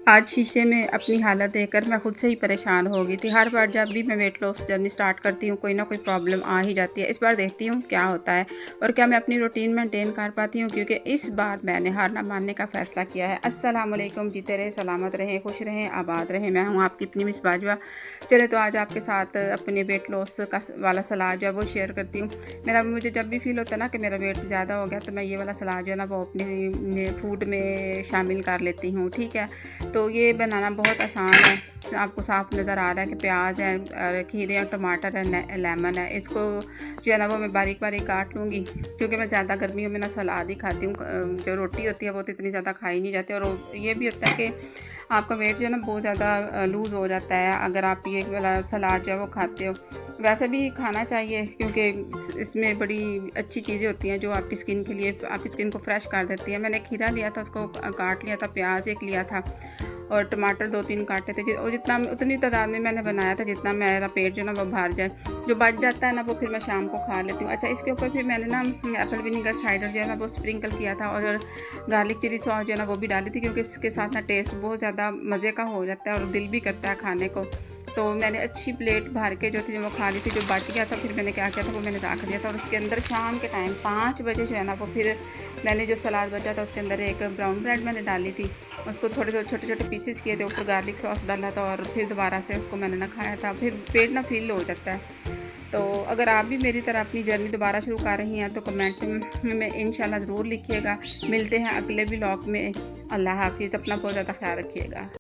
आज शीशे में अपनी हालत देखकर मैं खुद से ही परेशान हो गई थी। हर बार जब भी मैं वेट लॉस जर्नी स्टार्ट करती हूँ, कोई ना कोई प्रॉब्लम आ ही जाती है। इस बार देखती हूँ क्या होता है और क्या मैं अपनी रूटीन मेंटेन कर पाती हूँ, क्योंकि इस बार मैंने हार ना मानने का फ़ैसला किया है। अस्सलाम वालेकुम, जीते रहे, सलामत रहें, खुश रहें, आबाद रहें। मैं हूँ आपकी अपनी मिस बाजवा। चले तो आज आपके साथ अपने वेट लॉस का वाला सलाह जो है वो शेयर करती हूँ। मुझे जब भी फील होता है ना कि मेरा वेट ज़्यादा हो गया, तो मैं ये वाला सलाह जो है ना वो अपनी फूड में शामिल कर लेती हूँ। ठीक है, तो ये बनाना बहुत आसान है। आपको साफ नज़र आ रहा है कि प्याज है और खीरे और टमाटर है, लेमन है। इसको जो है ना वो मैं बारीक बारीक काट लूँगी, क्योंकि मैं ज़्यादा गर्मियों में ना सलाद ही खाती हूँ। जो रोटी होती है वो तो इतनी ज़्यादा खाई नहीं जाती, और ये भी होता है कि आपका वेट जो है ना बहुत ज़्यादा लूज़ हो जाता है अगर आप ये वाला सलाद जो है वो खाते हो। वैसे भी खाना चाहिए, क्योंकि इसमें बड़ी अच्छी चीज़ें होती हैं जो आपकी स्किन के लिए, आपकी स्किन को फ्रेश कर देती है। मैंने खीरा लिया था, उसको काट लिया था, प्याज एक लिया था और टमाटर 2-3 काटे थे। और उतनी तादाद में मैंने बनाया था जितना मेरा पेट जो ना वो भर जाए। जो बच जाता है ना वो फिर मैं शाम को खा लेती हूँ। अच्छा, इसके ऊपर फिर मैंने ना एप्पल विनीगर साइडर जो है ना वो स्प्रिंकल किया था, और गार्लिक चिली सॉस जो है ना वो भी डाली थी, क्योंकि इसके साथ ना टेस्ट बहुत ज़्यादा मज़े का हो जाता है और दिल भी करता है खाने को। तो मैंने अच्छी प्लेट भर के जो थी वो खा ली थी। जो बच गया था फिर मैंने क्या किया था, वो मैंने रख दिया था। और उसके अंदर शाम के टाइम 5 बजे जो है ना वो फिर मैंने जो सलाद बचा था उसके अंदर एक ब्राउन ब्रेड मैंने डाली थी। उसको थोड़े छोटे छोटे पीसेस किए थे, ऊपर गार्लिक सॉस डाला था, और फिर दोबारा से उसको मैंने ना खाया था। फिर पेट ना फील हो जाता है। तो अगर आप भी मेरी तरह अपनी जर्नी दोबारा शुरू कर रही हैं तो कमेंट में इंशाल्लाह ज़रूर लिखिएगा। मिलते हैं अगले व्लॉग में। अल्लाह हाफिज़, अपना बहुत ज़्यादा ख्याल रखिएगा।